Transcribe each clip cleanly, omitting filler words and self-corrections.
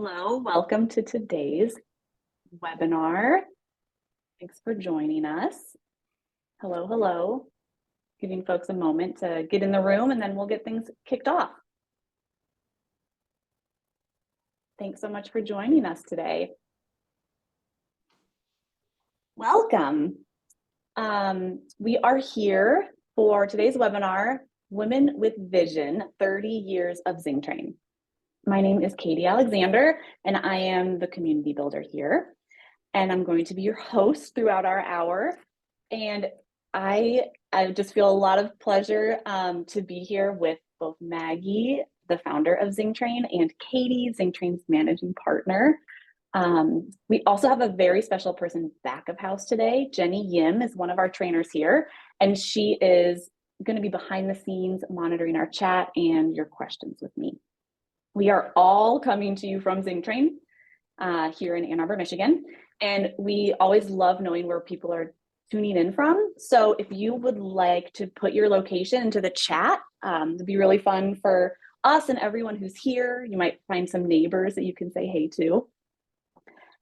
Hello, welcome to today's webinar. Thanks for joining us. Hello, hello. Giving folks a moment to get in the room and then we'll get things kicked off. Thanks so much for joining us today. Welcome. We are here for today's webinar, Women with Vision, 30 Years of ZingTrain. My name is Katie Alexander, and I am the community builder here. And I'm going to be your host throughout our hour. And I just feel a lot of pleasure to be here with both Maggie, the founder of ZingTrain, and Katie, ZingTrain's managing partner. We also have a very special person back of house today. Jenny Yim is one of our trainers here, and she is going to be behind the scenes monitoring our chat and your questions with me. We are all coming to you from ZingTrain here in Ann Arbor, Michigan, and we always love knowing where people are tuning in from. So if you would like to put your location into the chat, it'd be really fun for us and everyone who's here. You might find some neighbors that you can say hey to.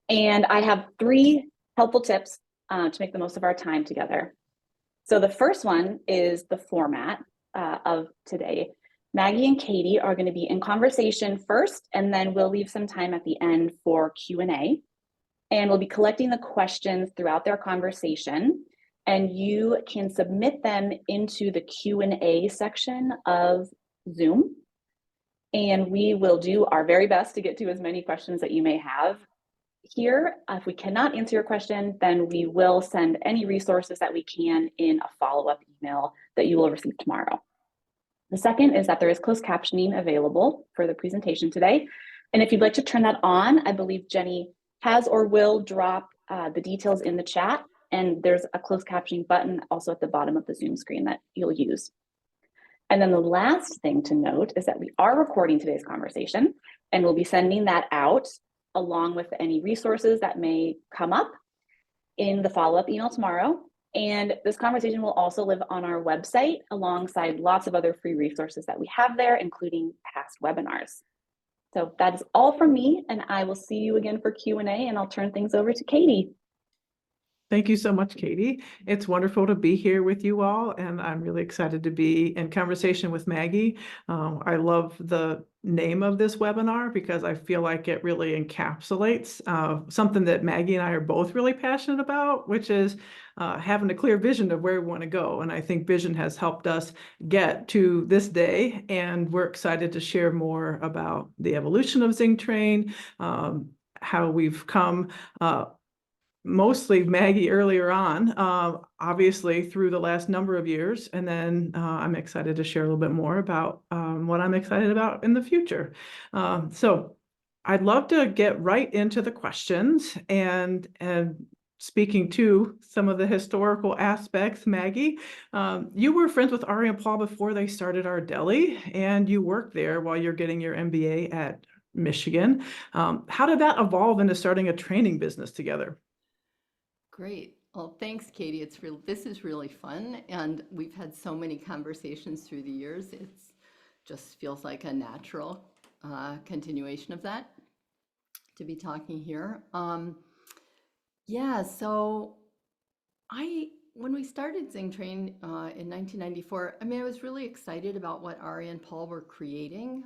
And I have 3 helpful tips to make the most of our time together. So the first one is the format of today. Maggie and Katie are going to be in conversation first, and then we'll leave some time at the end for Q&A. And we'll be collecting the questions throughout their conversation, and you can submit them into the Q&A section of Zoom. And we will do our very best to get to as many questions that you may have here. If we cannot answer your question, then we will send any resources that we can in a follow-up email that you will receive tomorrow. The second is that there is closed captioning available for the presentation today. And if you'd like to turn that on, I believe Jenny has or will drop the details in the chat. And there's a closed captioning button also at the bottom of the Zoom screen that you'll use. And then the last thing to note is that we are recording today's conversation, and we'll be sending that out along with any resources that may come up in the follow-up email tomorrow. And this conversation will also live on our website alongside lots of other free resources that we have there, including past webinars. So that is all from me, and I will see you again for Q&A, and I'll turn things over to Katie. Thank you so much, Katie. It's wonderful to be here with you all, and I'm really excited to be in conversation with Maggie. I love the name of this webinar because I feel like it really encapsulates something that Maggie and I are both really passionate about, which is having a clear vision of where we want to go. And I think vision has helped us get to this day, and we're excited to share more about the evolution of ZingTrain, how we've come mostly Maggie earlier on, obviously through the last number of years. And then I'm excited to share a little bit more about what I'm excited about in the future. So I'd love to get right into the questions and speaking to some of the historical aspects. Maggie, you were friends with Ari and Paul before they started our deli, and you worked there while you're getting your MBA at Michigan. How did that evolve into starting a training business together? Great. Well, thanks, Katie. This is really fun, and we've had so many conversations through the years. It just feels like a natural continuation of that to be talking here. Yeah, so when we started ZingTrain in 1994, I mean, I was really excited about what Ari and Paul were creating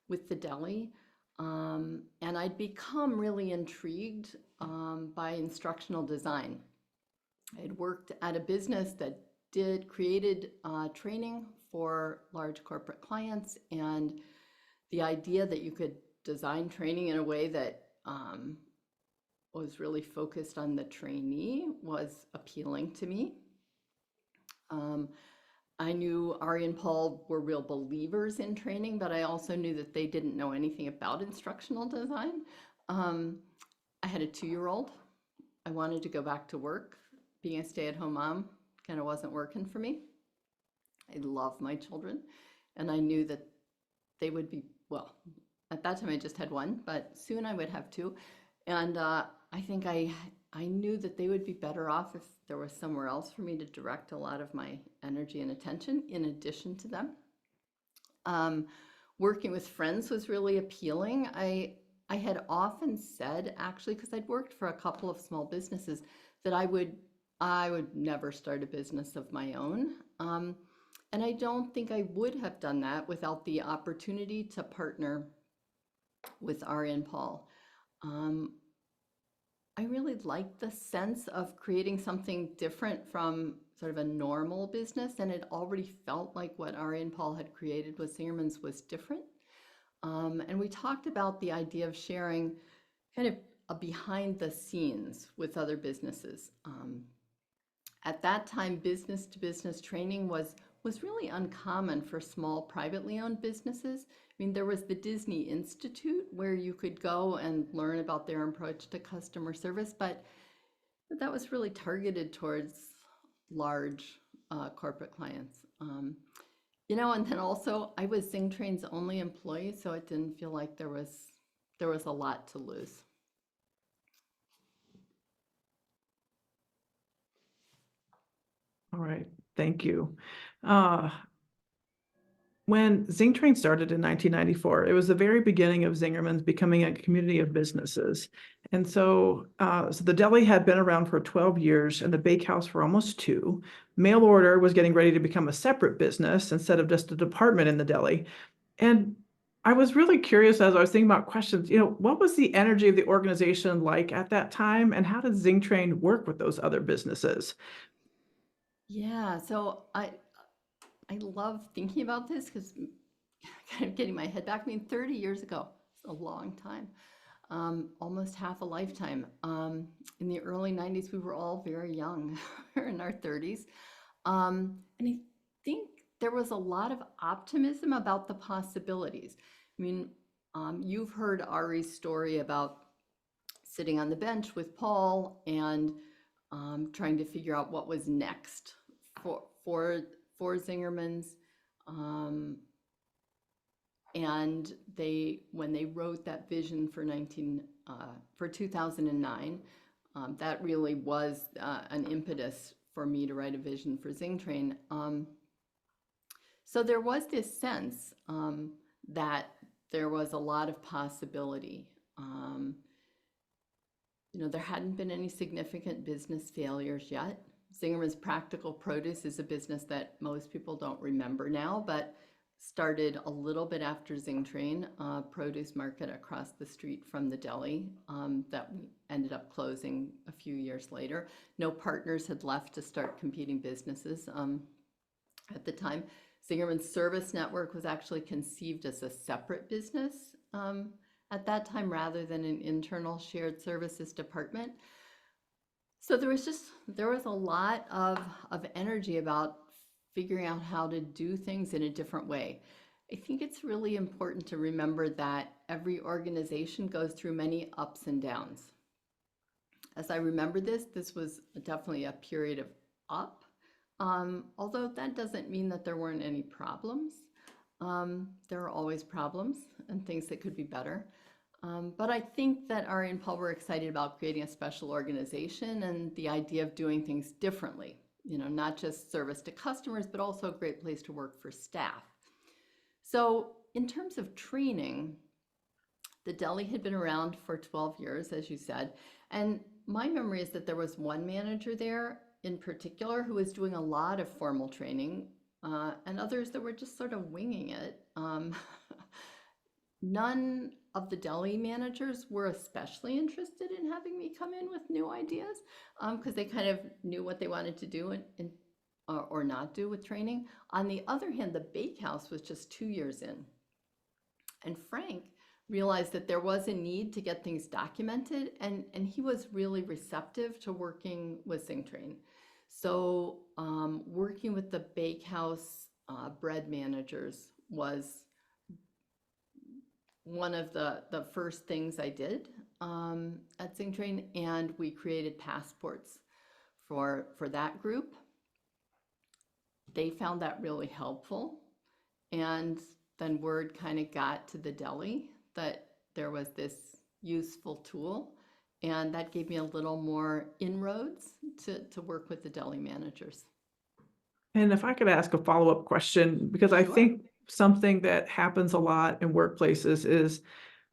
with the deli. And I'd become really intrigued by instructional design. I had worked at a business that created training for large corporate clients, and the idea that you could design training in a way that was really focused on the trainee was appealing to me. I knew Ari and Paul were real believers in training, but I also knew that they didn't know anything about instructional design. I had a 2-year-old. I wanted to go back to work. Being a stay-at-home mom kind of wasn't working for me. I love my children, and I knew that they would be, well, at that time I just had 1, but soon I would have 2. And I think I knew that they would be better off if there was somewhere else for me to direct a lot of my energy and attention in addition to them. Working with friends was really appealing. I I had often said, actually, because I'd worked for a couple of small businesses, that I would never start a business of my own. And I don't think I would have done that without the opportunity to partner with Ari and Paul. I really like the sense of creating something different from sort of a normal business, and it already felt like what Ari and Paul had created with Zingerman's was different. And we talked about the idea of sharing kind of a behind the scenes with other businesses. At that time, business to business training was really uncommon for small privately owned businesses. I mean, there was the Disney Institute where you could go and learn about their approach to customer service, but that was really targeted towards large corporate clients. You know, and then also I was ZingTrain's only employee, so it didn't feel like there was a lot to lose. All right, thank you. When ZingTrain started in 1994, it was the very beginning of Zingerman's becoming a community of businesses. And so the deli had been around for 12 years and the bakehouse for almost 2. Mail order was getting ready to become a separate business instead of just a department in the deli. And I was really curious as I was thinking about questions, what was the energy of the organization like at that time? And how did ZingTrain work with those other businesses? Yeah, so I love thinking about this because kind of getting my head back. I mean, 30 years ago, it's a long time, almost half a lifetime. In the early 90s, we were all very young. We were in our 30s. And I think there was a lot of optimism about the possibilities. I mean, you've heard Ari's story about sitting on the bench with Paul and trying to figure out what was next for Zingerman's. And when they wrote that vision for 2009, that really was an impetus for me to write a vision for ZingTrain. So there was this sense that there was a lot of possibility. There hadn't been any significant business failures yet. Zingerman's Practical Produce is a business that most people don't remember now, but started a little bit after ZingTrain, a produce market across the street from the deli that we ended up closing a few years later. No partners had left to start competing businesses at the time. Zingerman's Service Network was actually conceived as a separate business at that time rather than an internal shared services department. So there was a lot of energy about figuring out how to do things in a different way. I think it's really important to remember that every organization goes through many ups and downs. As I remember this was definitely a period of up, although that doesn't mean that there weren't any problems. There are always problems and things that could be better. But I think that Ari and Paul were excited about creating a special organization and the idea of doing things differently, not just service to customers, but also a great place to work for staff. So in terms of training, the deli had been around for 12 years, as you said, and my memory is that there was one manager there in particular who was doing a lot of formal training and others that were just sort of winging it. None of the deli managers were especially interested in having me come in with new ideas because they kind of knew what they wanted to do or not do with training. On the other hand, the bakehouse was just 2 years in. And Frank realized that there was a need to get things documented, and he was really receptive to working with ZingTrain. So working with the bakehouse bread managers was one of the first things I did at ZingTrain, and we created passports for that group. They found that really helpful, and then word kind of got to the deli that there was this useful tool, and that gave me a little more inroads to work with the deli managers. And if I could ask a follow-up question, because I Sure. think something that happens a lot in workplaces is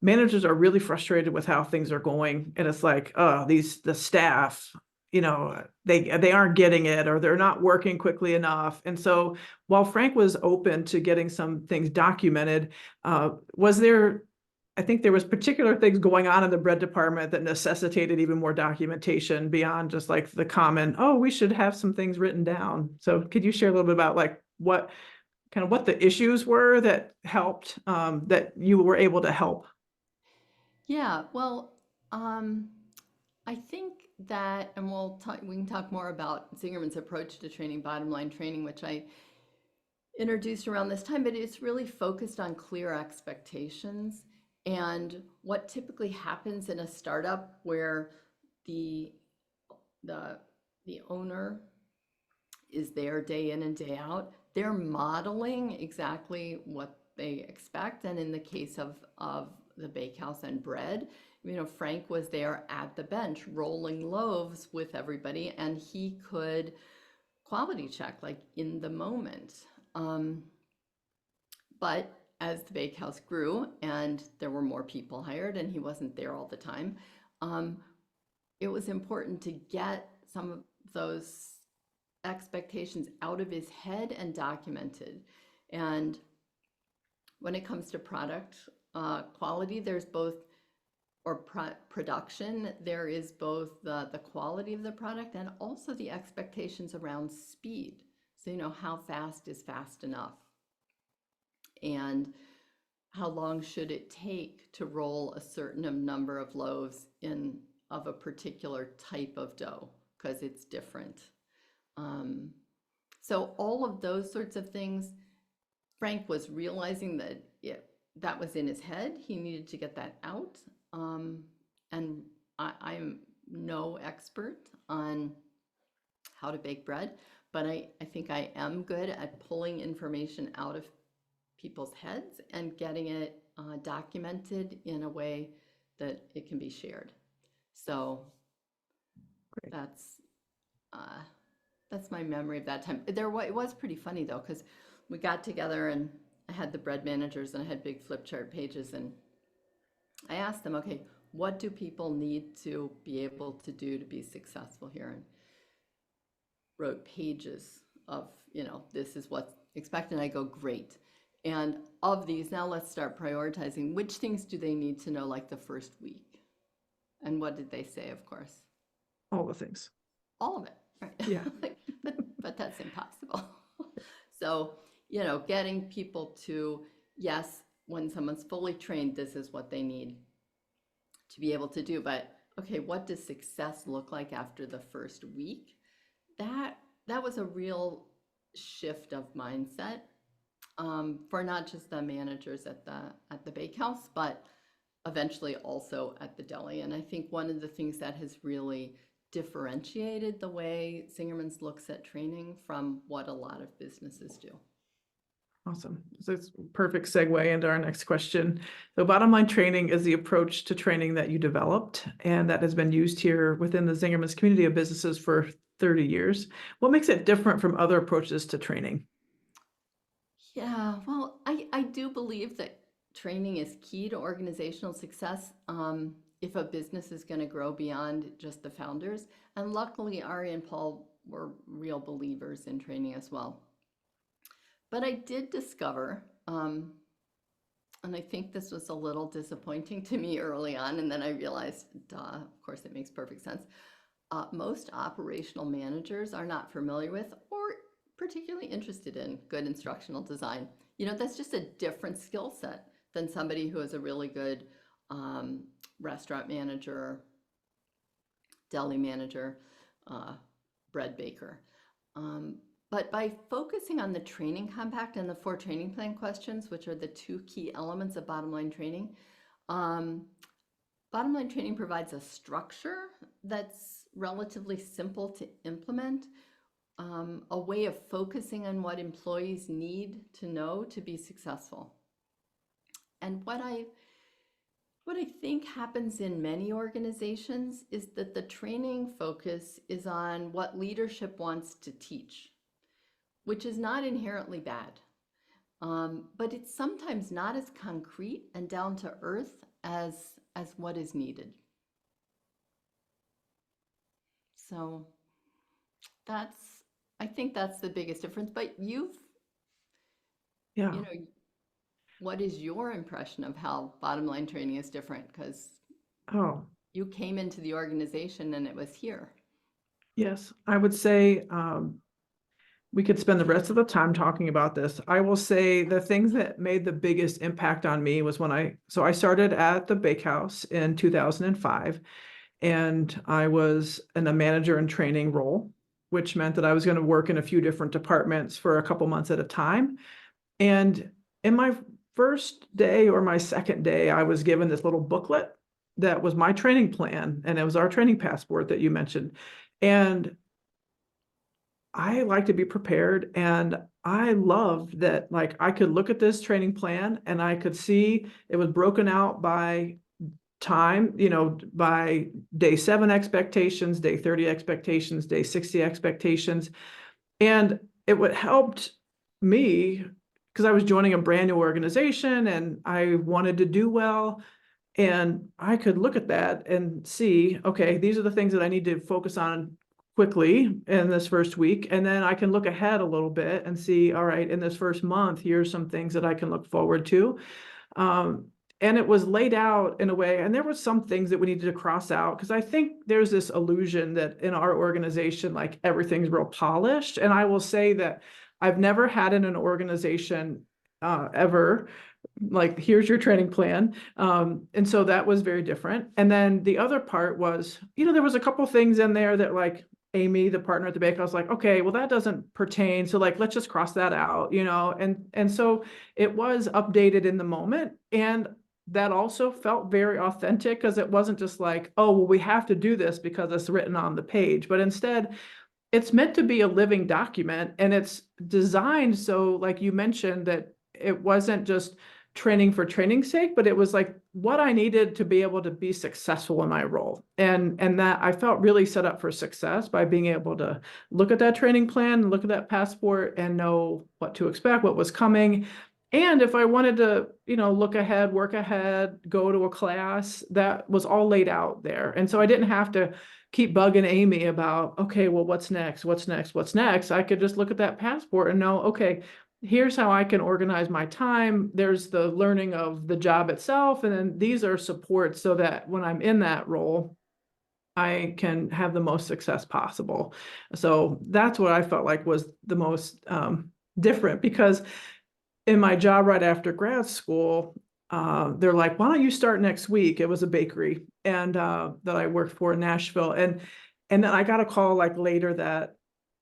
managers are really frustrated with how things are going. And it's like, oh, the staff, they aren't getting it, or they're not working quickly enough. And so while Frank was open to getting some things documented, I think there was particular things going on in the bread department that necessitated even more documentation beyond just like the common, oh, we should have some things written down. So could you share a little bit about like what the issues were that helped, that you were able to help? Yeah, well, I think that, and we can talk more about Zingerman's approach to training, bottom line training, which I introduced around this time, but it's really focused on clear expectations and what typically happens in a startup where the owner is there day in and day out. They're modeling exactly what they expect. And in the case of the bakehouse and bread, Frank was there at the bench rolling loaves with everybody, and he could quality check like in the moment. But as the bakehouse grew and there were more people hired and he wasn't there all the time, it was important to get some of those expectations out of his head and documented. And when it comes to product quality, there's both, or production, there is both the quality of the product and also the expectations around speed. So, how fast is fast enough? And how long should it take to roll a certain number of loaves of a particular type of dough, because it's different. So all of those sorts of things, Frank was realizing that that was in his head. He needed to get that out. And I'm no expert on how to bake bread, but I think I am good at pulling information out of people's heads and getting it documented in a way that it can be shared. So Great. That's my memory of that time. It was pretty funny though, because we got together and I had the bread managers and I had big flip chart pages, and I asked them, okay, what do people need to be able to do to be successful here? And wrote pages of, this is what's expected. And I go, great. And of these, now let's start prioritizing. Which things do they need to know like the first week? And what did they say, of course? All the things. All of it, right? Yeah. but that's impossible. So, getting people to, yes, when someone's fully trained, this is what they need to be able to do. But okay, what does success look like after the first week? That was a real shift of mindset for not just the managers at the bakehouse, but eventually also at the deli. And I think one of the things that has really differentiated the way Zingerman's looks at training from what a lot of businesses do. Awesome. So it's a perfect segue into our next question. So bottom line training is the approach to training that you developed and that has been used here within the Zingerman's community of businesses for 30 years. What makes it different from other approaches to training? Yeah, well, I do believe that training is key to organizational success if a business is going to grow beyond just the founders. And luckily, Ari and Paul were real believers in training as well. But I did discover, and I think this was a little disappointing to me early on, and then I realized, of course, it makes perfect sense. Most operational managers are not familiar with or particularly interested in good instructional design. That's just a different skill set than somebody who is a really good restaurant manager, deli manager, bread baker. But by focusing on the training compact and the 4 training plan questions, which are the 2 key elements of bottom line training, bottom line training provides a structure that's relatively simple to implement, a way of focusing on what employees need to know to be successful. And what I think happens in many organizations is that the training focus is on what leadership wants to teach, which is not inherently bad. But it's sometimes not as concrete and down to earth as what is needed. So I think that's the biggest difference. But Yeah. you know, what is your impression of how bottom line training is different? Because Oh, you came into the organization and it was here. yes. I would say we could spend the rest of the time talking about this. I will say the things that made the biggest impact on me was when I started at the bakehouse in 2005, and I was in a manager in training role, which meant that I was going to work in a few different departments for a couple months at a time. And in my first day or my second day, I was given this little booklet that was my training plan, and it was our training passport that you mentioned. And I like to be prepared, and I loved that, like, I could look at this training plan and I could see it was broken out by time, by day 7 expectations, day 30 expectations, day 60 expectations. And it would helped me because I was joining a brand new organization and I wanted to do well. And I could look at that and see, okay, these are the things that I need to focus on quickly in this first week. And then I can look ahead a little bit and see, all right, in this first month, here's some things that I can look forward to. And it was laid out in a way, and there were some things that we needed to cross out, because I think there's this illusion that in our organization, like, everything's real polished. And I will say that I've never had in an organization ever, like, here's your training plan. And so that was very different. And then the other part was, there was a couple things in there that, like, Amy, the partner at the bakehouse, was like, okay, well, that doesn't pertain. So, like, let's just cross that out, and so it was updated in the moment. And that also felt very authentic, because it wasn't just like, oh, well, we have to do this because it's written on the page, but instead it's meant to be a living document. And it's designed so, like you mentioned, that it wasn't just training for training's sake, but it was like what I needed to be able to be successful in my role. And that I felt really set up for success by being able to look at that training plan, look at that passport, and know what to expect, what was coming. And if I wanted to, look ahead, work ahead, go to a class, that was all laid out there. And so I didn't have to keep bugging Amy about, okay, well, what's next? What's next? What's next? I could just look at that passport and know, okay, here's how I can organize my time. There's the learning of the job itself. And then these are supports so that when I'm in that role, I can have the most success possible. So that's what I felt like was the most different, because in my job right after grad school, they're like, why don't you start next week? It was a bakery and that I worked for in Nashville. And then I got a call like later that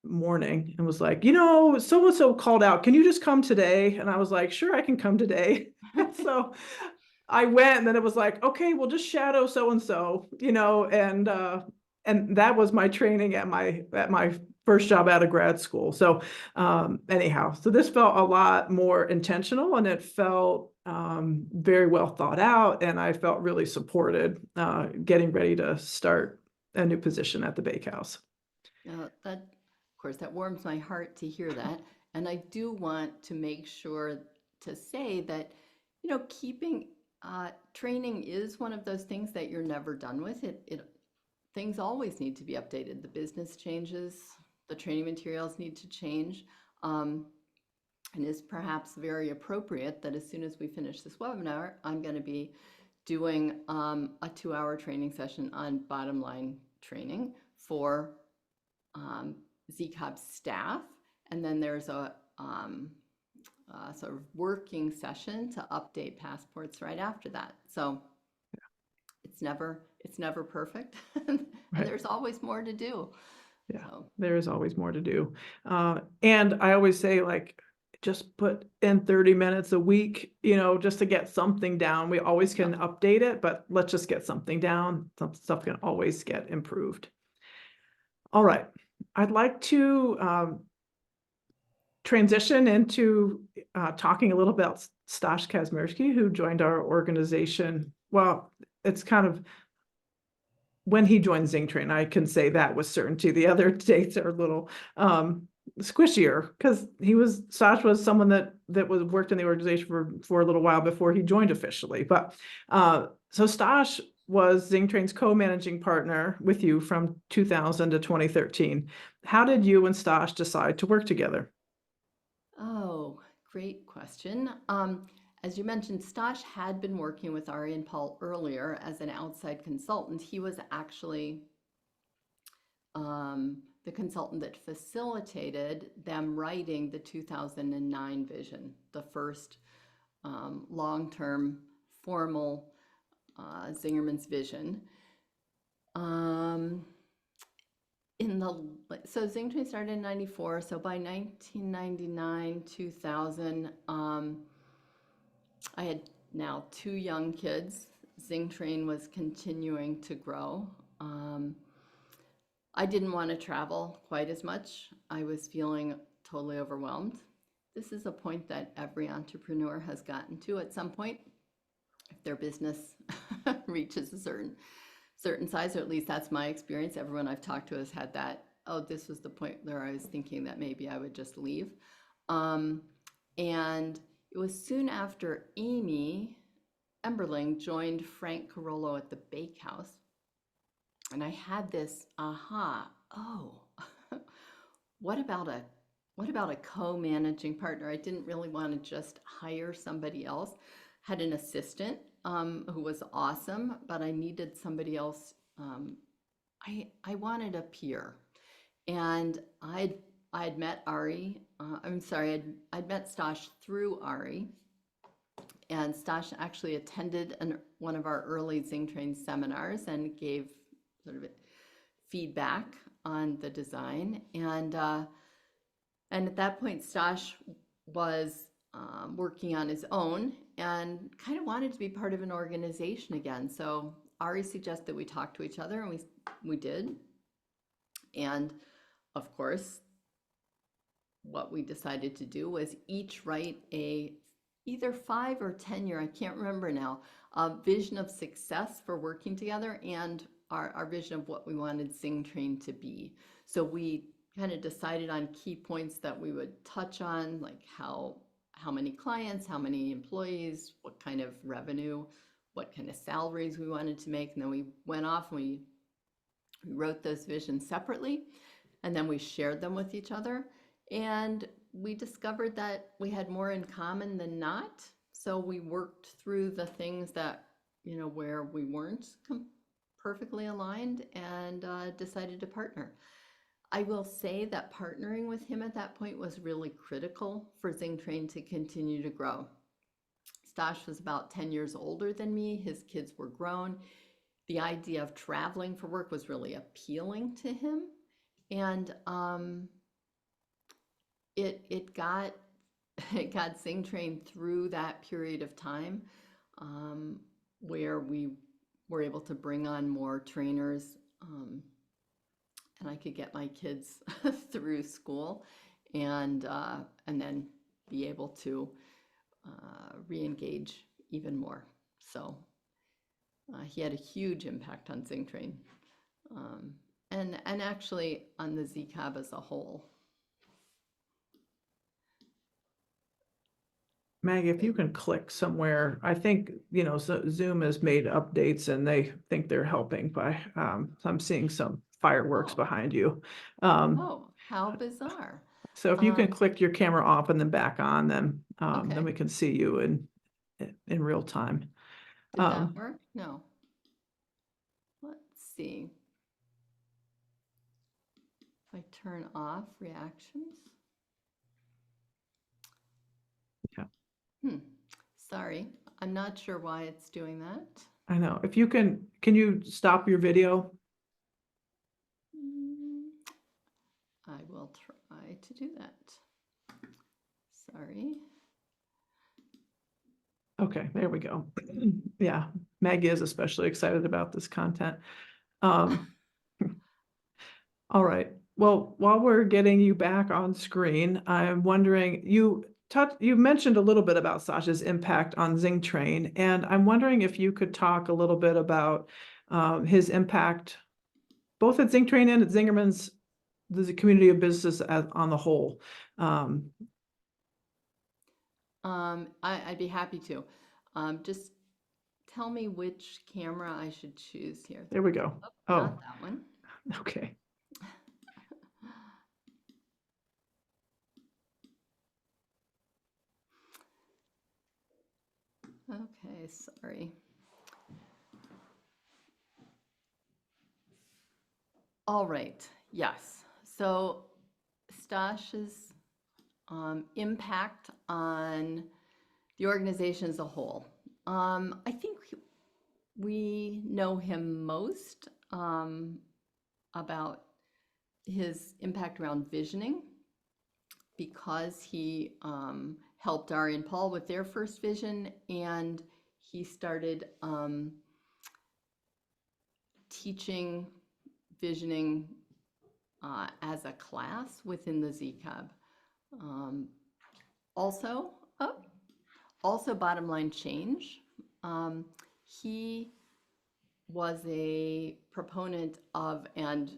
morning and was like, so-and-so called out. Can you just come today? And I was like, sure, I can come today. So I went, and then it was like, okay, we'll just shadow so-and-so, and that was my training at my first job out of grad school. So anyhow, so this felt a lot more intentional, and it felt very well thought out, and I felt really supported getting ready to start a new position at the bakehouse. Of course, that warms my heart to hear that. And I do want to make sure to say that, keeping training is one of those things that you're never done with. Things always need to be updated. The business changes, the training materials need to change. And it's perhaps very appropriate that as soon as we finish this webinar, I'm going to be doing a 2-hour training session on bottom line training for ZCOB staff. And then there's a sort of working session to update passports right after that. So it's never perfect. And Right. There's always more to do. Yeah, So. there is always more to do. And I always say, like, just put in 30 minutes a week, just to get something down. We always can update it, but let's just get something down. Some stuff can always get improved. All right. I'd like to transition into talking a little about Stas Kazmierski, who joined our organization. Well, it's kind of when he joined ZingTrain, I can say that with certainty. The other dates are a little squishier because Stas was someone that was worked in the organization for a little while before he joined officially. But so Stas was ZingTrain's co-managing partner with you from 2000 to 2013. How did you and Stas decide to work together? Oh, great question. As you mentioned, Stas had been working with Ari and Paul earlier as an outside consultant. He was actually the consultant that facilitated them writing the 2009 vision, the first long-term formal Zingerman's vision. So ZingTrain started in 94, so by 1999, 2000, I had now 2 young kids. ZingTrain was continuing to grow. I didn't want to travel quite as much. I was feeling totally overwhelmed. This is a point that every entrepreneur has gotten to at some point. If their business reaches a certain size, or at least that's my experience. Everyone I've talked to has had that, oh, this was the point where I was thinking that maybe I would just leave. And it was soon after Amy Emberling joined Frank Carollo at the Bakehouse. And I had this aha, oh, what about a co-managing partner? I didn't really want to just hire somebody else. Had an assistant who was awesome, but I needed somebody else. I wanted a peer. And I'd met Ari, I'd met Stas through Ari. And Stas actually attended one of our early ZingTrain seminars and gave sort of feedback on the design. And at that point, Stas was working on his own and kind of wanted to be part of an organization again. So Ari suggested we talk to each other, and we did. And of course, what we decided to do was each write either 5 or 10 year, I can't remember now, vision of success for working together, and our vision of what we wanted ZingTrain to be. So we kind of decided on key points that we would touch on, like how many clients, how many employees, what kind of revenue, what kind of salaries we wanted to make. And then we went off and we wrote those visions separately, and then we shared them with each other. And we discovered that we had more in common than not. So we worked through the things that, where we weren't perfectly aligned, and decided to partner. I will say that partnering with him at that point was really critical for ZingTrain to continue to grow. Stas was about 10 years older than me. His kids were grown. The idea of traveling for work was really appealing to him. And it got ZingTrain through that period of time where we were able to bring on more trainers, and I could get my kids through school, and then be able to re-engage even more. So he had a huge impact on ZingTrain, and actually on the ZCAB as a whole. Maggie, if you can click somewhere, I think, Zoom has made updates and they think they're helping by, I'm seeing some fireworks behind you. Oh, how bizarre. So if you can click your camera off and then back on, then Okay. we can see you in real time. Did that work? No. Let's see. If I turn off reactions. Yeah. Sorry, I'm not sure why it's doing that. I know. If you can you stop your video? I will try to do that. Sorry. Okay, there we go. Yeah, Maggie is especially excited about this content. All right. Well, while we're getting you back on screen, I'm wondering, you mentioned a little bit about Sasha's impact on ZingTrain, and I'm wondering if you could talk a little bit about his impact both at ZingTrain and at Zingerman's the community of business on the whole. I'd be happy to. Just tell me which camera I should choose here. There we go. Oh, Not that one. okay. Okay, sorry. All right, yes. So Stas's impact on the organization as a whole. I think we know him most about his impact around visioning, because he helped Ari and Paul with their first vision, and he started teaching visioning as a class within the ZCAB. Also bottom line change. He was a proponent of and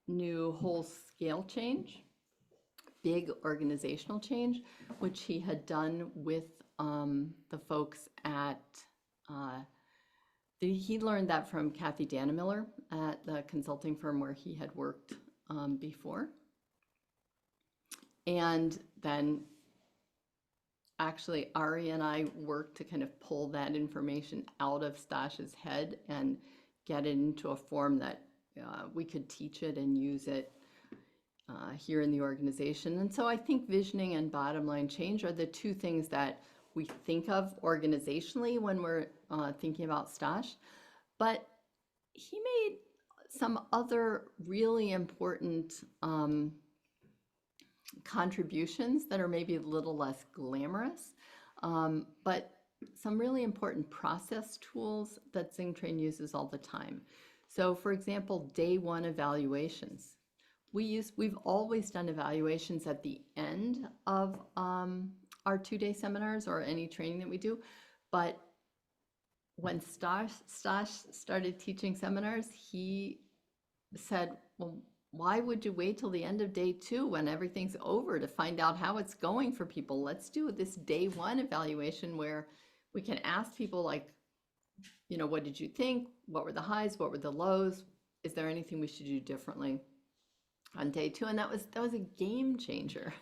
new whole scale change, big organizational change, which he had done with the folks at, he learned that from Kathy Dannemiller at the consulting firm where he had worked before. And then actually Ari and I worked to kind of pull that information out of Stas's head and get it into a form that we could teach it and use it here in the organization. And so I think visioning and bottom line change are the two things that we think of organizationally when we're thinking about Stas. But he made some other really important contributions that are maybe a little less glamorous, but some really important process tools that ZingTrain uses all the time. So for example, day one evaluations. We've always done evaluations at the end of our 2-day seminars or any training that we do, but when Stas started teaching seminars, he said, well, why would you wait till the end of day 2 when everything's over to find out how it's going for people? Let's do this day 1 evaluation where we can ask people, like, you know, what did you think? What were the highs? What were the lows? Is there anything we should do differently on day 2? And that was a game changer.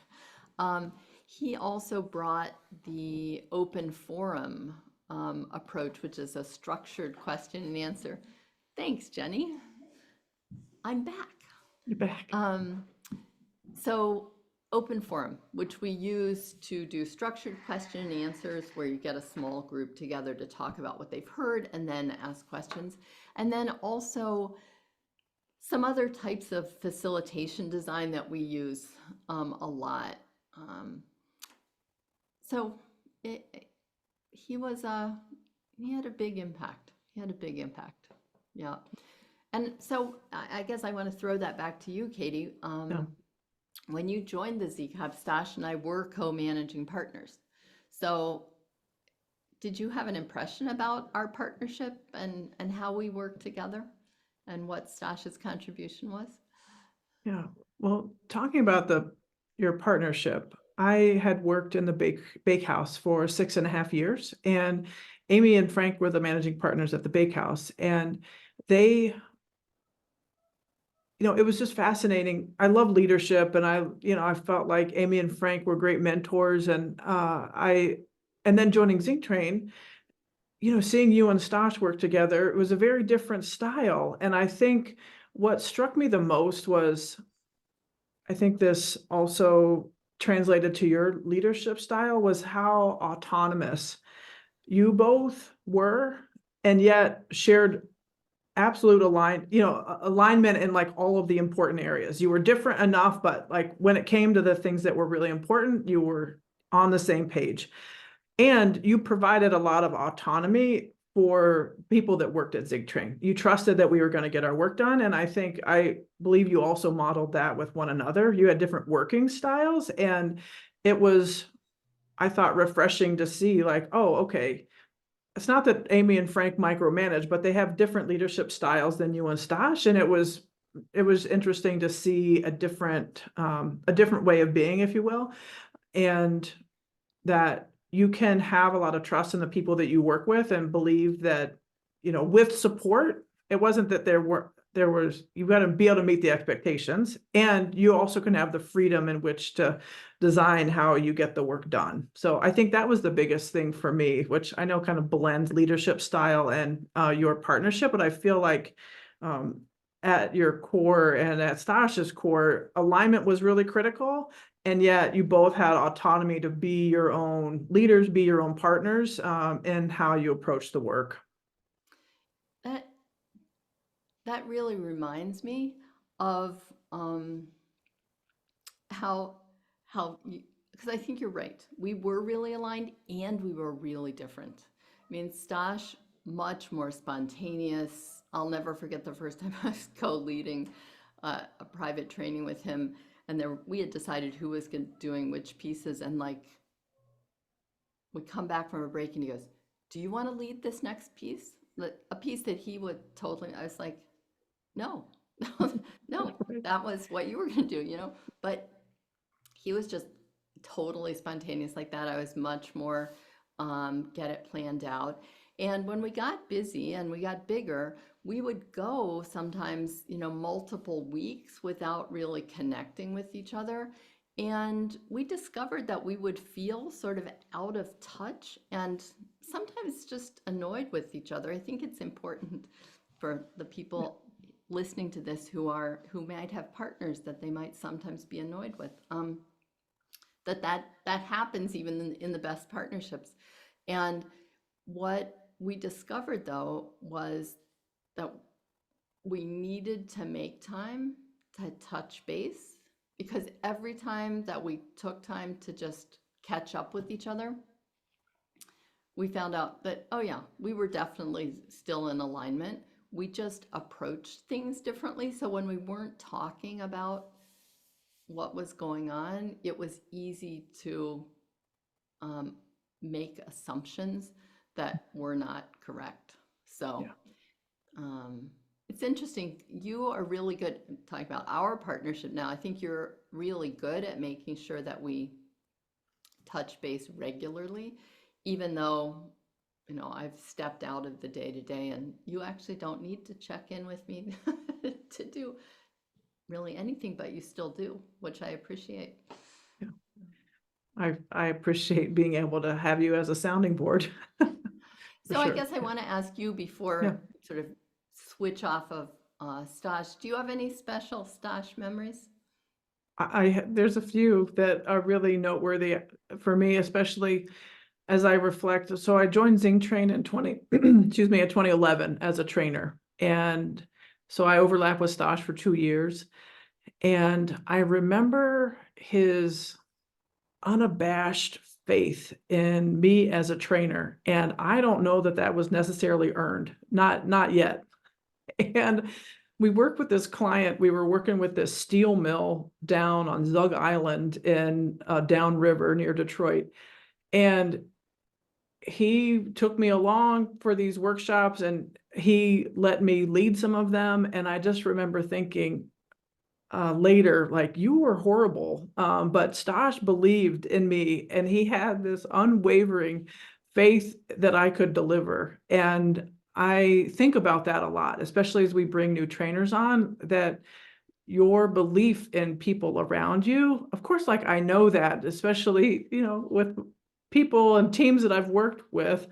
He also brought the open forum approach, which is a structured question and answer. Thanks, Jenny. I'm back. You're back. So open forum, which we use to do structured question and answers, where you get a small group together to talk about what they've heard and then ask questions. And then also some other types of facilitation design that we use a lot. So he had a big impact. Yeah. And so I guess I want to throw that back to you, Katie. Yeah. When you joined the ZCAB, Stas and I were co-managing partners. So did you have an impression about our partnership and how we work together and what Stas's contribution was? Yeah. Well, talking about your partnership, I had worked in the bakehouse for 6.5 years, and Amy and Frank were the managing partners at the bakehouse, and they, it was just fascinating. I love leadership, and I felt like Amy and Frank were great mentors, and then joining ZingTrain, seeing you and Stas work together, it was a very different style. And I think what struck me the most was, I think this also translated to your leadership style, was how autonomous you both were, and yet shared absolute alignment in like all of the important areas. You were different enough, but like when it came to the things that were really important, you were on the same page. And you provided a lot of autonomy for people that worked at ZingTrain. You trusted that we were going to get our work done. And I believe you also modeled that with one another. You had different working styles, and it was, I thought, refreshing to see, like, oh, okay, it's not that Amy and Frank micromanage, but they have different leadership styles than you and Stas. And it was it was interesting to see a different way of being, if you will, and that you can have a lot of trust in the people that you work with and believe that, with support, it wasn't that you got to be able to meet the expectations, and you also can have the freedom in which to design how you get the work done. So I think that was the biggest thing for me, which I know kind of blends leadership style and your partnership, but I feel like at your core and at Stas's core, alignment was really critical. And yet you both had autonomy to be your own leaders, be your own partners in how you approach the work. That really reminds me of how because I think you're right. We were really aligned and we were really different. I mean, Stas, much more spontaneous. I'll never forget the first time I was co-leading a private training with him, and we had decided who was doing which pieces, and like we come back from a break and he goes, "Do you want to lead this next piece?" A piece that he would totally. I was like, "No, no, that was what you were going to do," But he was just totally spontaneous like that. I was much more get it planned out. And when we got busy and we got bigger, we would go sometimes, multiple weeks without really connecting with each other. And we discovered that we would feel sort of out of touch and sometimes just annoyed with each other. I think it's important for the people listening to this who might have partners that they might sometimes be annoyed with. That happens even in the best partnerships. And what we discovered, though, was that we needed to make time to touch base, because every time that we took time to just catch up with each other, we found out that, oh yeah, we were definitely still in alignment. We just approached things differently. So when we weren't talking about what was going on, it was easy to make assumptions that were not correct. So it's interesting. You are really good at talking about our partnership now. I think you're really good at making sure that we touch base regularly, even though, I've stepped out of the day-to-day, and you actually don't need to check in with me to do really anything, but you still do, which I appreciate. Yeah. I appreciate being able to have you as a sounding board. So I guess I want to ask you before sort of switch off of Stas, do you have any special Stas memories? There's a few that are really noteworthy for me, especially as I reflect. So I joined ZingTrain in 2011 as a trainer. And so I overlapped with Stas for 2 years. And I remember his unabashed faith in me as a trainer. And I don't know that was necessarily earned, not yet. And we worked with this client. We were working with this steel mill down on Zug Island in downriver near Detroit. And he took me along for these workshops and he let me lead some of them. And I just remember thinking later, like, you were horrible. But Stas believed in me and he had this unwavering faith that I could deliver. And I think about that a lot, especially as we bring new trainers on, that your belief in people around you, of course, like I know that, especially, with people and teams that I've worked with.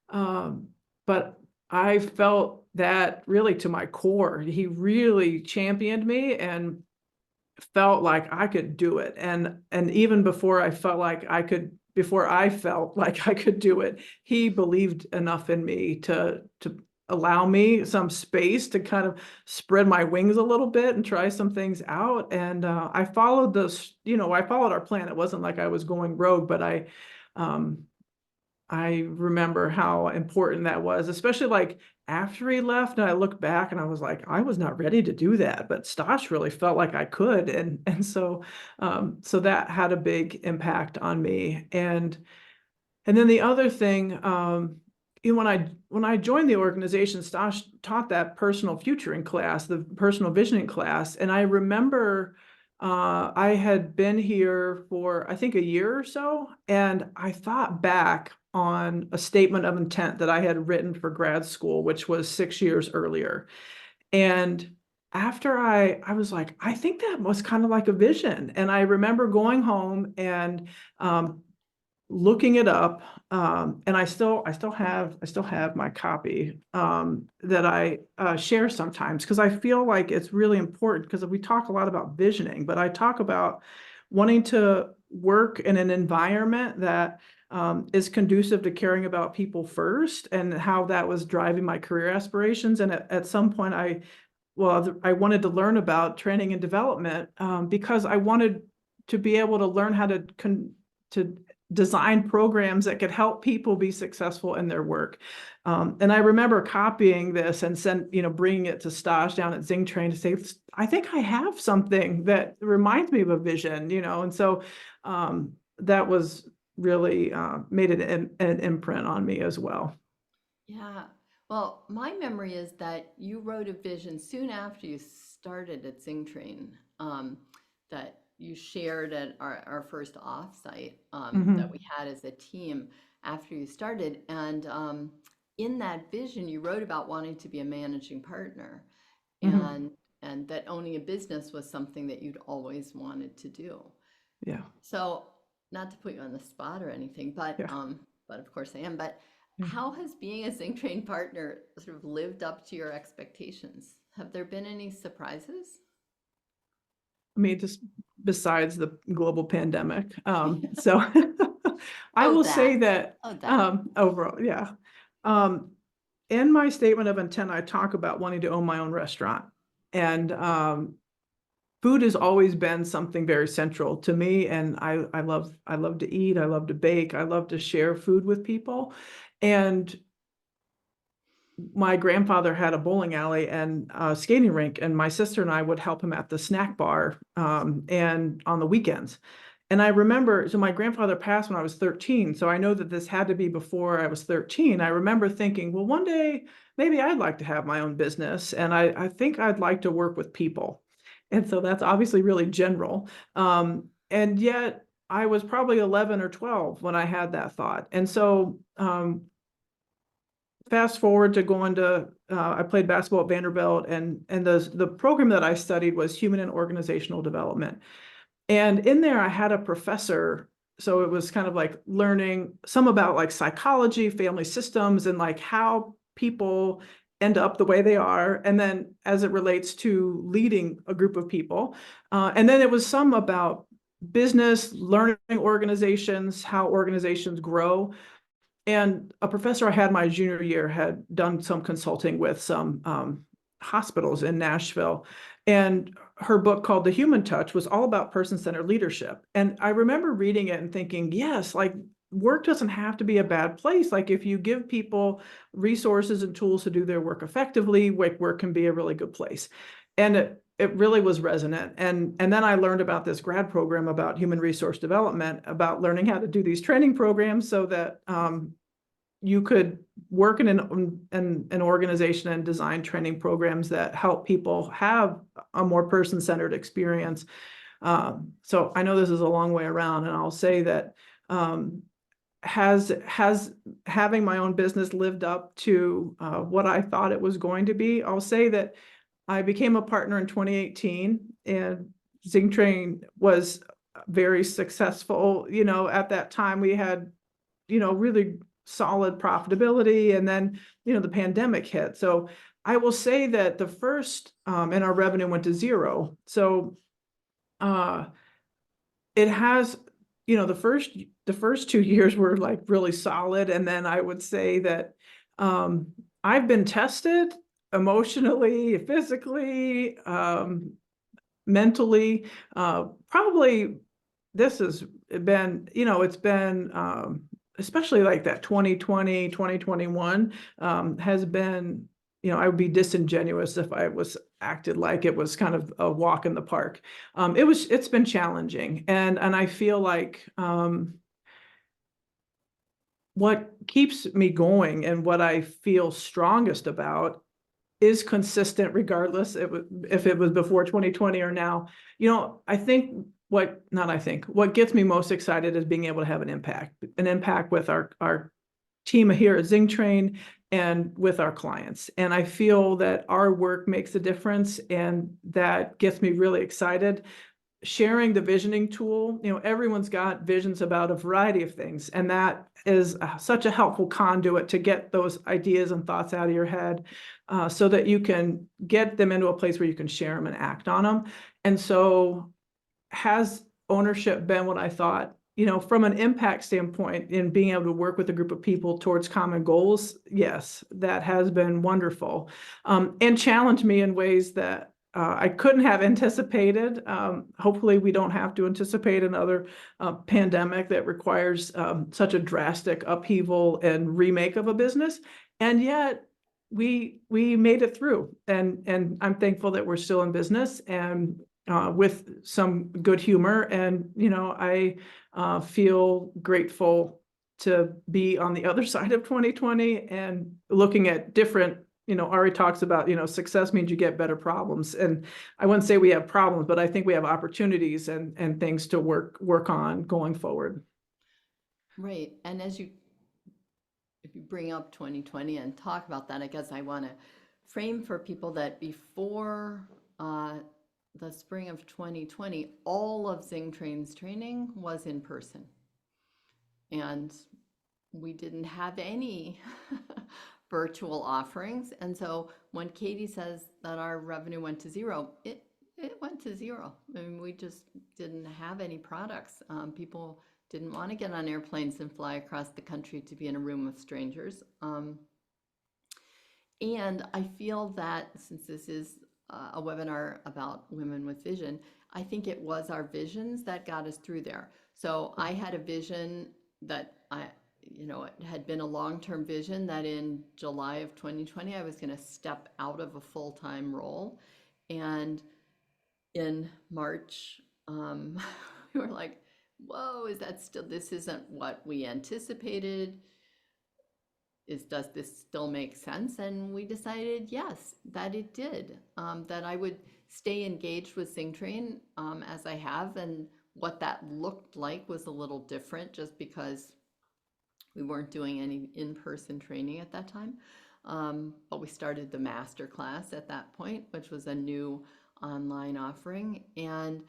But I felt that really to my core. He really championed me and felt like I could do it. And even before I felt like I could do it, he believed enough in me to allow me some space to kind of spread my wings a little bit and try some things out. And I followed I followed our plan. It wasn't like I was going rogue, but I remember how important that was, especially like after he left, and I looked back and I was like, I was not ready to do that, but Stas really felt like I could. And so that had a big impact on me. And then the other thing when I joined the organization, Stas taught that personal futuring class, the personal visioning class, and I remember I had been here for I think a year or so, and I thought back on a statement of intent that I had written for grad school, which was 6 years earlier. And after I was like, I think that was kind of like a vision. And I remember going home and looking it up, and I still have my copy that I share sometimes because I feel like it's really important because we talk a lot about visioning, but I talk about wanting to work in an environment that is conducive to caring about people first, and how that was driving my career aspirations. And at some point, I wanted to learn about training and development because I wanted to be able to learn how to design programs that could help people be successful in their work. And I remember copying this and bringing it to Stas down at ZingTrain to say, I think I have something that reminds me of a vision, and so that was really made an imprint on me as well. Yeah. Well, my memory is that you wrote a vision soon after you started at ZingTrain, that you shared at our first offsite that we had as a team after you started. And in that vision, you wrote about wanting to be a managing partner, and that owning a business was something that you'd always wanted to do. Yeah. So, not to put you on the spot or anything, but of course I am. But how has being a ZingTrain partner sort of lived up to your expectations? Have there been any surprises? I mean, just besides the global pandemic. So I will say that overall, yeah. In my statement of intent, I talk about wanting to own my own restaurant. And food has always been something very central to me. And I love to eat, I love to bake, I love to share food with people. And my grandfather had a bowling alley and a skating rink, and my sister and I would help him at the snack bar and on the weekends. And I remember, so my grandfather passed when I was 13, so I know that this had to be before I was 13. I remember thinking, well, one day maybe I'd like to have my own business, and I think I'd like to work with people. And so that's obviously really general. And yet I was probably 11 or 12 when I had that thought. And so fast forward to going to, I played basketball at Vanderbilt, and the program that I studied was human and organizational development. And in there, I had a professor. So it was kind of like learning some about like psychology, family systems, and like how people end up the way they are. And then as it relates to leading a group of people. And then it was some about business, learning organizations, how organizations grow. And a professor I had my junior year had done some consulting with some hospitals in Nashville. And her book called The Human Touch was all about person-centered leadership. And I remember reading it and thinking, yes, like work doesn't have to be a bad place. Like if you give people resources and tools to do their work effectively, work can be a really good place. And it really was resonant. And then I learned about this grad program about human resource development, about learning how to do these training programs so that you could work in an organization and design training programs that help people have a more person-centered experience. So I know this is a long way around, and I'll say that has having my own business lived up to what I thought it was going to be? I'll say that I became a partner in 2018, and ZingTrain was very successful. At that time we had, really solid profitability, and then, the pandemic hit. So I will say that the first, and our revenue went to zero. So it has, the first 2 years were like really solid. And then I would say that I've been tested emotionally, physically, mentally. Probably this has been, it's been, especially like that 2020, 2021 has been, I would be disingenuous if I was acted like it was kind of a walk in the park. It's been challenging. And I feel like what keeps me going and what I feel strongest about is consistent regardless if it was before 2020 or now. I think what gets me most excited is being able to have an impact with our team here at ZingTrain and with our clients. And I feel that our work makes a difference, and that gets me really excited. Sharing the visioning tool, everyone's got visions about a variety of things, and that is such a helpful conduit to get those ideas and thoughts out of your head, so that you can get them into a place where you can share them and act on them. And so, has ownership been what I thought? From an impact standpoint, in being able to work with a group of people towards common goals, yes, that has been wonderful, and challenged me in ways that I couldn't have anticipated. Hopefully we don't have to anticipate another pandemic that requires such a drastic upheaval and remake of a business. And yet we made it through, and I'm thankful that we're still in business, and with some good humor. And I feel grateful to be on the other side of 2020 and looking at different. Ari talks about, success means you get better problems. And I wouldn't say we have problems, but I think we have opportunities and things to work on going forward. Right. And if you bring up 2020 and talk about that, I guess I want to frame for people that before the spring of 2020, all of ZingTrain's training was in person. And we didn't have any virtual offerings. And so when Katie says that our revenue went to zero, it went to zero. I mean, we just didn't have any products. People didn't want to get on airplanes and fly across the country to be in a room with strangers. And I feel that since this is a webinar about women with vision, I think it was our visions that got us through there. So I had a vision that it had been a long-term vision that in July of 2020, I was going to step out of a full-time role. And in March, we were like, whoa, this isn't what we anticipated. Does this still make sense? And we decided, yes, that it did, that I would stay engaged with ZingTrain as I have. And what that looked like was a little different, just because we weren't doing any in-person training at that time. But we started the master class at that point, which was a new online offering. And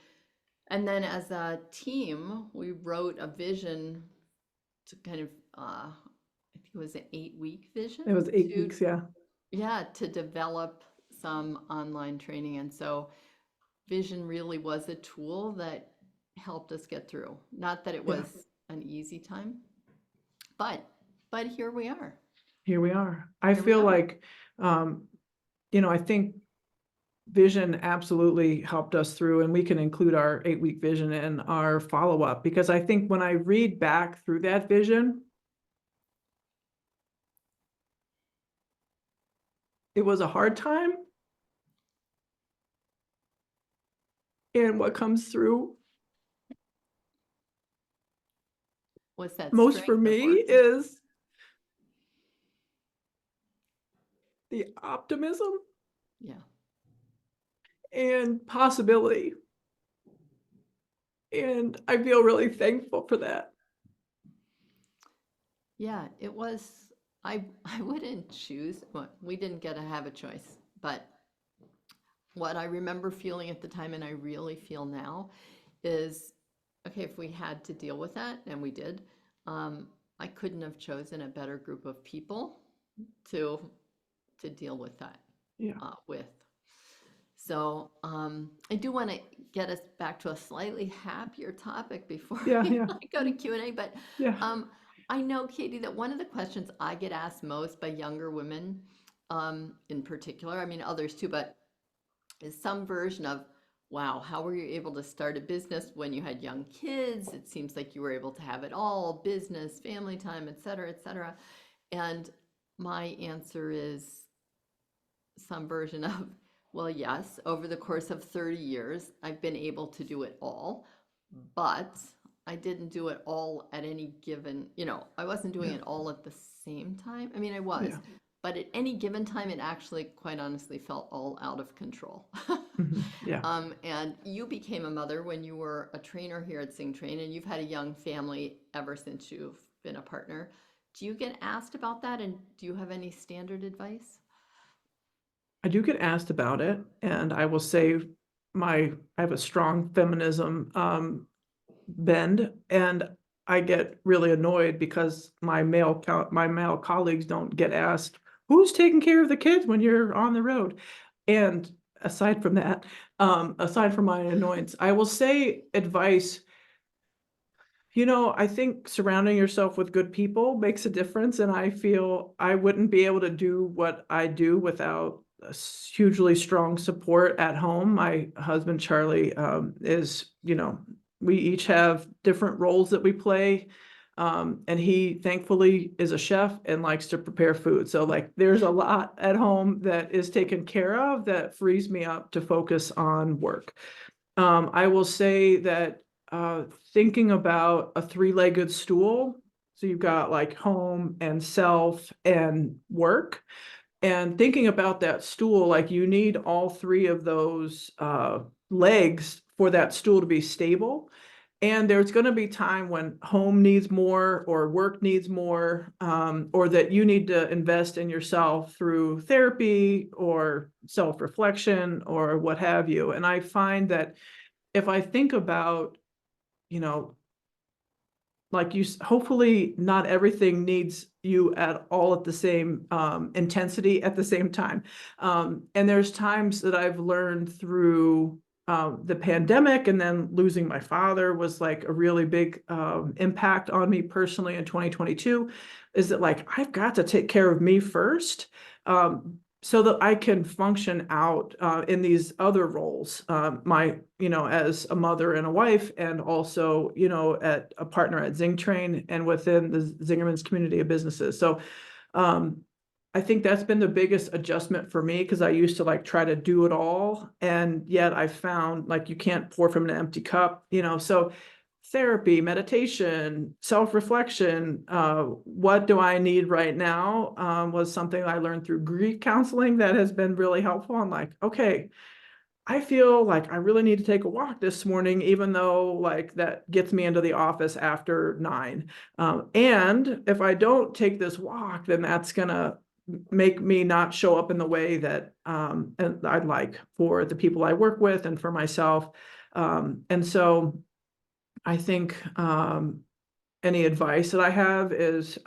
then as a team, we wrote a vision to kind of, I think it was an 8-week vision. It was 8 weeks, yeah. Yeah, to develop some online training. And so vision really was a tool that helped us get through. Not that it was an easy time, but here we are. Here we are. I feel like, I think vision absolutely helped us through, and we can include our 8-week vision in our follow-up, because I think when I read back through that vision, it was a hard time. And what comes through What's that most for me is the optimism, and possibility. And I feel really thankful for that. Yeah, it was, I wouldn't choose, well, we didn't get to have a choice, but what I remember feeling at the time, and I really feel now, is, okay, if we had to deal with that, and we did, I couldn't have chosen a better group of people to deal with that with. So I do want to get us back to a slightly happier topic before we go to Q&A, but I know, Katie, that one of the questions I get asked most by younger women in particular, I mean others too, but is some version of, wow, how were you able to start a business when you had young kids? It seems like you were able to have it all, business, family time, et cetera, et cetera. And my answer is some version of, well, yes, over the course of 30 years, I've been able to do it all, but I didn't do it all at any given, I wasn't doing Yeah. it all at the same time. I mean, I was, Yeah. but at any given time, it actually, quite honestly, felt all out of control. Yeah. And you became a mother when you were a trainer here at ZingTrain, and you've had a young family ever since you've been a partner. Do you get asked about that, and do you have any standard advice? I do get asked about it, and I will say I have a strong feminism bend, and I get really annoyed because my male colleagues don't get asked, who's taking care of the kids when you're on the road? And aside from that, aside from my annoyance, I will say advice. I think surrounding yourself with good people makes a difference, and I feel I wouldn't be able to do what I do without a hugely strong support at home. My husband, Charlie, we each have different roles that we play. And he thankfully is a chef and likes to prepare food. So like there's a lot at home that is taken care of that frees me up to focus on work. I will say that thinking about a three-legged stool, so you've got like home and self and work, and thinking about that stool, like you need all three of those legs for that stool to be stable. And there's going to be time when home needs more or work needs more, or that you need to invest in yourself through therapy or self-reflection or what have you. And I find that if I think about, you know, like hopefully not everything needs you at the same intensity at the same time. And there's times that I've learned through the pandemic, and then losing my father was like a really big impact on me personally in 2022, is that like I've got to take care of me first. So that I can function out in these other roles, as a mother and a wife, and also, at a partner at ZingTrain and within the Zingerman's community of businesses. So I think that's been the biggest adjustment for me, because I used to like try to do it all. And yet I found like you can't pour from an empty cup, so therapy, meditation, self-reflection, what do I need right now, was something I learned through grief counseling that has been really helpful. I'm like, okay, I feel like I really need to take a walk this morning, even though like that gets me into the office after 9. And if I don't take this walk, then that's gonna make me not show up in the way that I'd like for the people I work with and for myself. And so I think any advice that I have is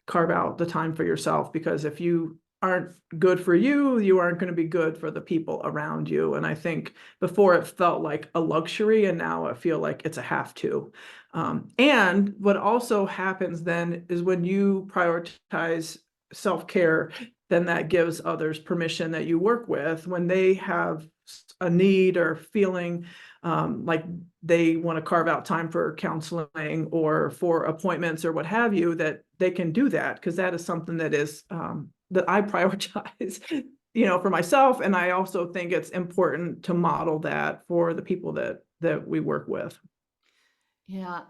carve out the time for yourself, because if you aren't good for you, you aren't going to be good for the people around you. And I think before it felt like a luxury, and now I feel like it's a have to. And what also happens then is when you prioritize self-care, then that gives others permission that you work with, when they have a need or feeling like they want to carve out time for counseling or for appointments or what have you, that they can do that, because that is something that is that I prioritize, for myself. And I also think it's important to model that for the people that we work with. Yeah,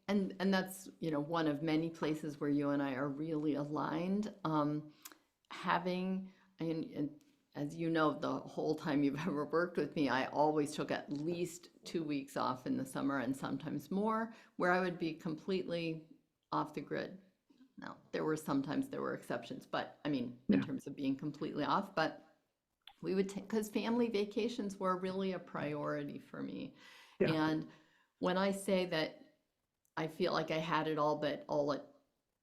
and that's, one of many places where you and I are really aligned. And as you know, the whole time you've ever worked with me, I always took at least 2 weeks off in the summer, and sometimes more, where I would be completely off the grid. Now, sometimes there were exceptions, but I mean, in terms of being completely off, but we would take, because family vacations were really a priority for me. Yeah. And when I say that I feel like I had it all, but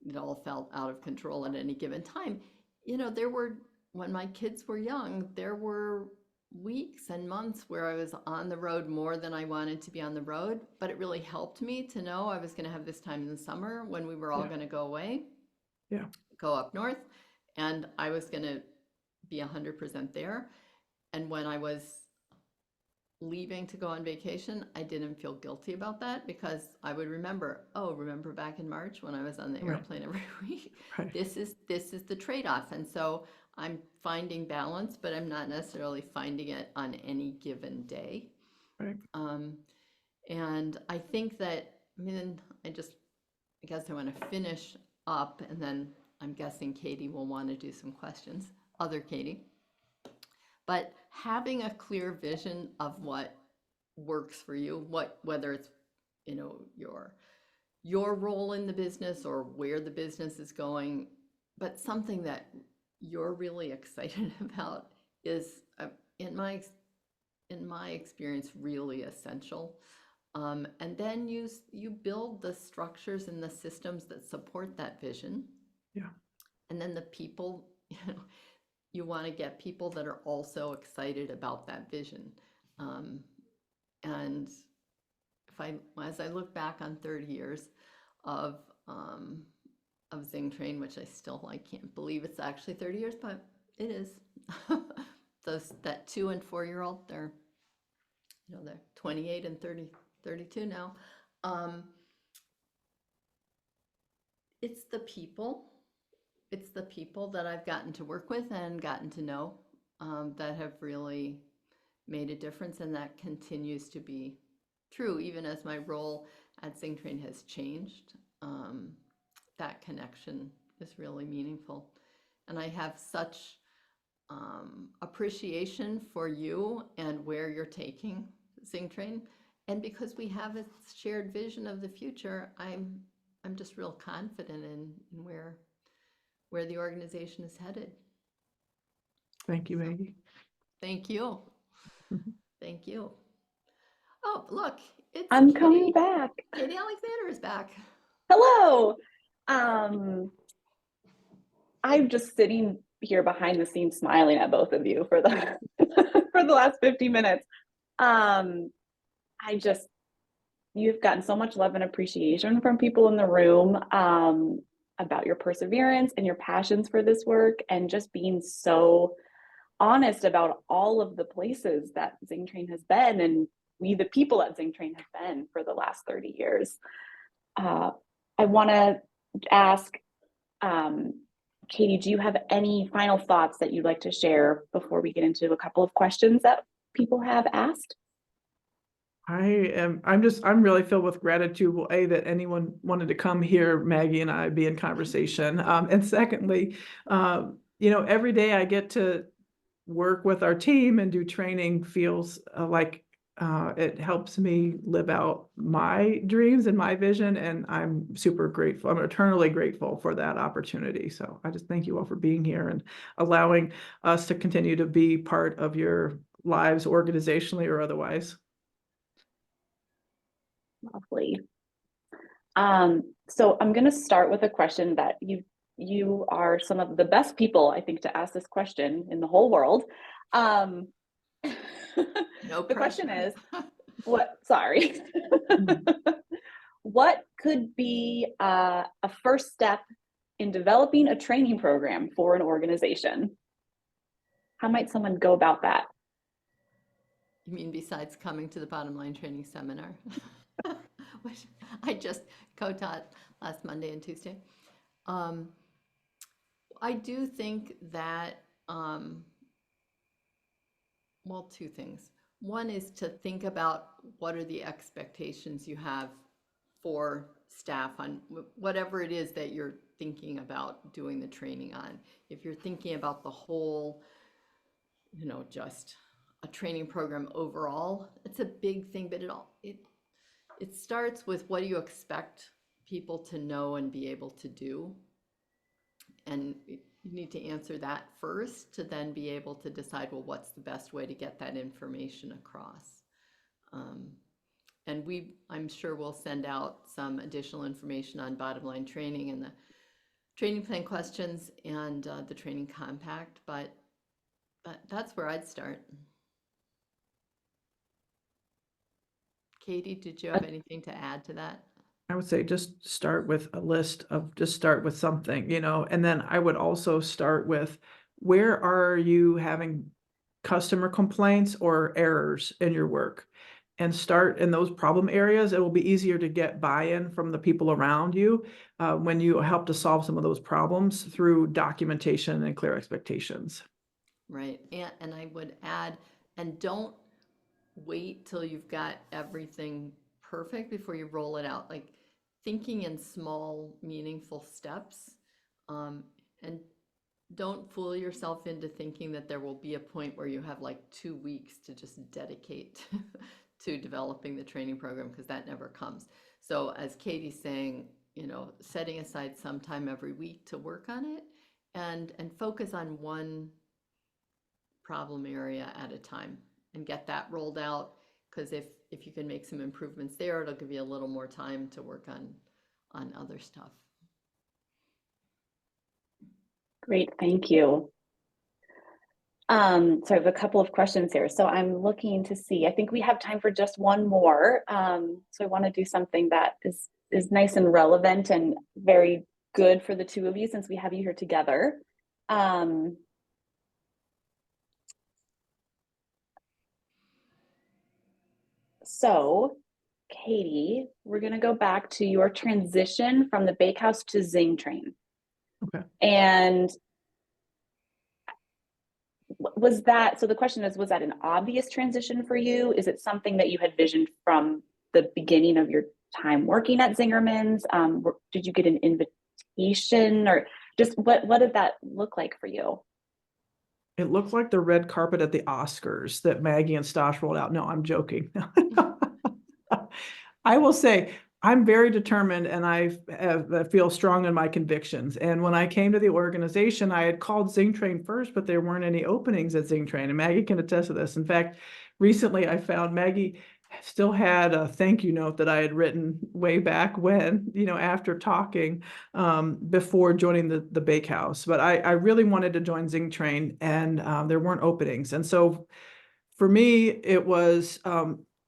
it all felt out of control at any given time, when my kids were young, there were weeks and months where I was on the road more than I wanted to be on the road, but it really helped me to know I was going to have this time in the summer when we were all going to go away, go up north, and I was going to be 100% there. And when I was leaving to go on vacation, I didn't feel guilty about that, because I would remember back in March when I was on the airplane every week. Right. This is the trade-off. And so I'm finding balance, but I'm not necessarily finding it on any given day. Right. And I think that I mean, I guess I want to finish up, and then I'm guessing Katie will want to do some questions, other Katie. But having a clear vision of what works for you, whether it's, you know, your role in the business or where the business is going, but something that you're really excited about is, in my experience, really essential. And then you build the structures and the systems that support that vision. Yeah. And then the people, you know, you want to get people that are also excited about that vision. And as I look back on 30 years of ZingTrain, which I can't believe it's actually 30 years, but it is. That 2 and 4 year old, they're 28 and 32 now. It's the people that I've gotten to work with and gotten to know that have really made a difference, and that continues to be true even as my role at ZingTrain has changed. That connection is really meaningful, and I have such appreciation for you and where you're taking ZingTrain, and because we have a shared vision of the future, I'm just real confident in where the organization is headed. Thank you, Maggie. Thank you. Thank you. Oh, look, it's I'm Katie. coming back. Katie Alexander is back. Hello. I'm just sitting here behind the scenes smiling at both of you for the for the last 50 minutes. You've gotten so much love and appreciation from people in the room about your perseverance and your passions for this work, and just being so honest about all of the places that ZingTrain has been, and we, the people at ZingTrain, have been for the last 30 years. I want to ask, Katie, do you have any final thoughts that you'd like to share before we get into a couple of questions that people have asked? I'm really filled with gratitude, well, A, that anyone wanted to come hear Maggie and I be in conversation. And secondly, every day I get to work with our team and do training feels like it helps me live out my dreams and my vision. And I'm super grateful. I'm eternally grateful for that opportunity. So I just thank you all for being here and allowing us to continue to be part of your lives organizationally or otherwise. Lovely. So I'm going to start with a question that you are some of the best people, I think, to ask this question in the whole world. No the question is, what could be a first step in developing a training program for an organization? How might someone go about that? You mean besides coming to the Bottom Line Training Seminar, which I just co-taught last Monday and Tuesday? I do think that, two things. One is to think about what are the expectations you have for staff on whatever it is that you're thinking about doing the training on. If you're thinking about the whole, just a training program overall, it's a big thing, but it starts with what do you expect people to know and be able to do, and you need to answer that first to then be able to decide, well, what's the best way to get that information across. And I'm sure we'll send out some additional information on bottom line training and the training plan questions and the training compact, but that's where I'd start. Katie, did you have anything to add to that? I would say just start with start with something, and then I would also start with, where are you having customer complaints or errors in your work? And start in those problem areas. It will be easier to get buy-in from the people around you when you help to solve some of those problems through documentation and clear expectations. Right, and I would add, and don't wait till you've got everything perfect before you roll it out. Like thinking in small, meaningful steps, and don't fool yourself into thinking that there will be a point where you have like 2 weeks to just dedicate to developing the training program, because that never comes. So as Katie's saying, setting aside some time every week to work on it and focus on one problem area at a time and get that rolled out. Because if you can make some improvements there, it'll give you a little more time to work on other stuff. Great, thank you. So I have a couple of questions here. So I'm looking to see, I think we have time for just one more. So I want to do something that is nice and relevant and very good for the two of you since we have you here together. So Katie, we're going to go back to your transition from the Bakehouse to ZingTrain. Okay. And was that, so the question is, was that an obvious transition for you? Is it something that you had visioned from the beginning of your time working at Zingerman's? Did you get an invitation, or just what did that look like for you? It looked like the red carpet at the Oscars that Maggie and Stas rolled out. No, I'm joking. I will say I'm very determined, and I feel strong in my convictions. And when I came to the organization, I had called ZingTrain first, but there weren't any openings at ZingTrain. And Maggie can attest to this. In fact, recently I found Maggie still had a thank you note that I had written way back when, after talking before joining the Bakehouse. But I really wanted to join ZingTrain, and there weren't openings. And so for me, it was,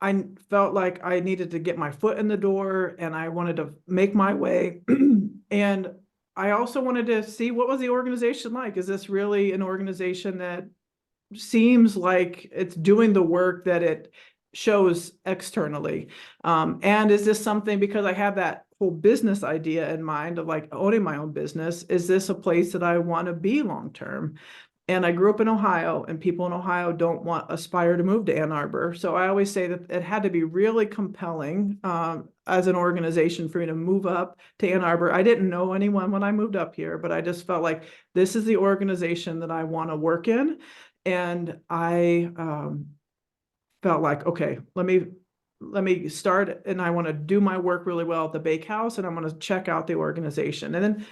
I felt like I needed to get my foot in the door, and I wanted to make my way. And I also wanted to see, what was the organization like? Is this really an organization that seems like it's doing the work that it shows externally? And is this something, because I have that whole business idea in mind of like owning my own business, is this a place that I want to be long-term? And I grew up in Ohio, and people in Ohio don't aspire to move to Ann Arbor. So I always say that it had to be really compelling as an organization for me to move up to Ann Arbor. I didn't know anyone when I moved up here, but I just felt like this is the organization that I want to work in. And I felt like, okay, let me start, and I want to do my work really well at the Bakehouse, and I'm going to check out the organization. And then,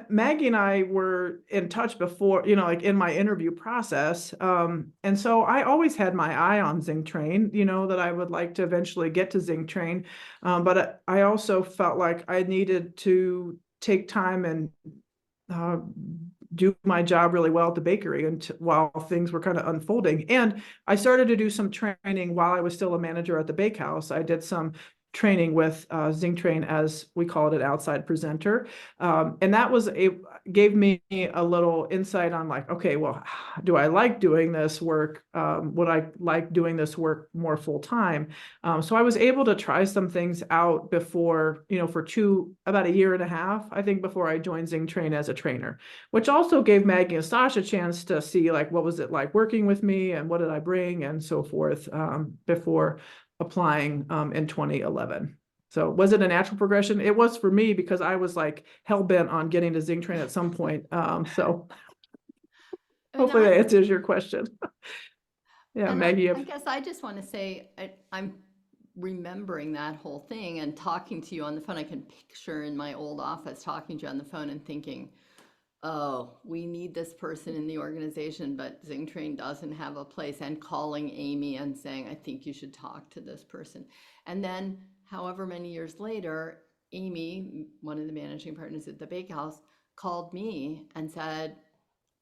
Maggie and I were in touch before, like in my interview process. And so I always had my eye on ZingTrain, that I would like to eventually get to ZingTrain. But I also felt like I needed to take time and do my job really well at the bakery while things were kind of unfolding. And I started to do some training while I was still a manager at the Bakehouse. I did some training with ZingTrain, as we called it, outside presenter. And that gave me a little insight on like, okay, well, do I like doing this work? Would I like doing this work more full time? So I was able to try some things out before, for about a year and a half, I think, before I joined ZingTrain as a trainer, which also gave Maggie and Stas a chance to see like, what was it like working with me, and what did I bring, and so forth, before applying in 2011. So was it a natural progression? It was for me, because I was like hell-bent on getting to ZingTrain at some point. So hopefully that answers your question. Yeah, Maggie. I guess I just want to say, I'm remembering that whole thing and talking to you on the phone. I can picture in my old office talking to you on the phone and thinking, oh, we need this person in the organization, but ZingTrain doesn't have a place, and calling Amy and saying, I think you should talk to this person. And then however many years later, Amy, one of the managing partners at the Bakehouse, called me and said,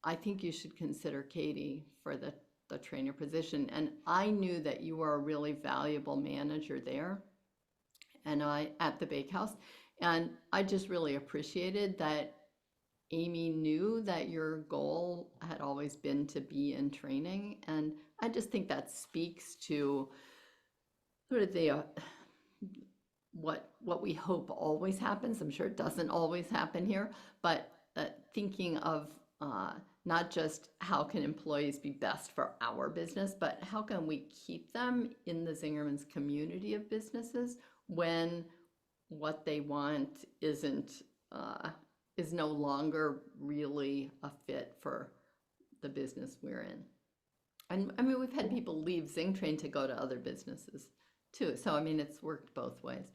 I think you should consider Katie for the trainer position. And I knew that you were a really valuable manager there, and at the Bakehouse. And I just really appreciated that Amy knew that your goal had always been to be in training. And I just think that speaks to sort of what we hope always happens. I'm sure it doesn't always happen here, but thinking of not just how can employees be best for our business, but how can we keep them in the Zingerman's community of businesses when what they want isn't, is no longer really a fit for the business we're in. And I mean, we've had people leave ZingTrain to go to other businesses too. So, I mean, it's worked both ways.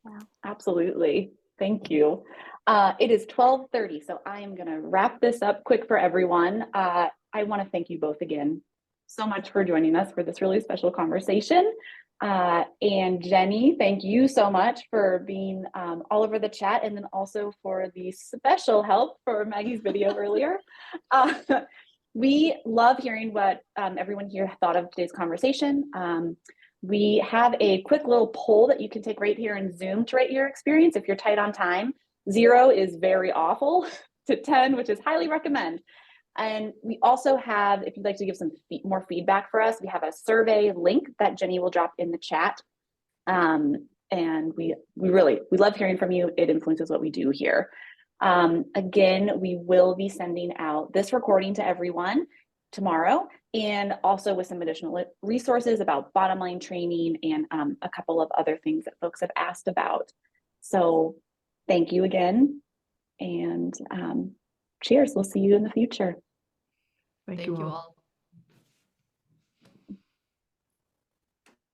Yeah, absolutely. Thank you. It is 12:30, so I am going to wrap this up quick for everyone. I want to thank you both again so much for joining us for this really special conversation. And Jenny, thank you so much for being all over the chat, and then also for the special help for Maggie's video earlier. We love hearing what everyone here thought of today's conversation. We have a quick little poll that you can take right here in Zoom to rate your experience if you're tight on time. 0 is very awful to 10, which is highly recommend. And we also have, if you'd like to give some more feedback for us, we have a survey link that Jenny will drop in the chat. And we love hearing from you. It influences what we do here. Again, we will be sending out this recording to everyone tomorrow, and also with some additional resources about bottom line training and a couple of other things that folks have asked about. So thank you again, and cheers. We'll see you in the future. Thank Thank you you all. all.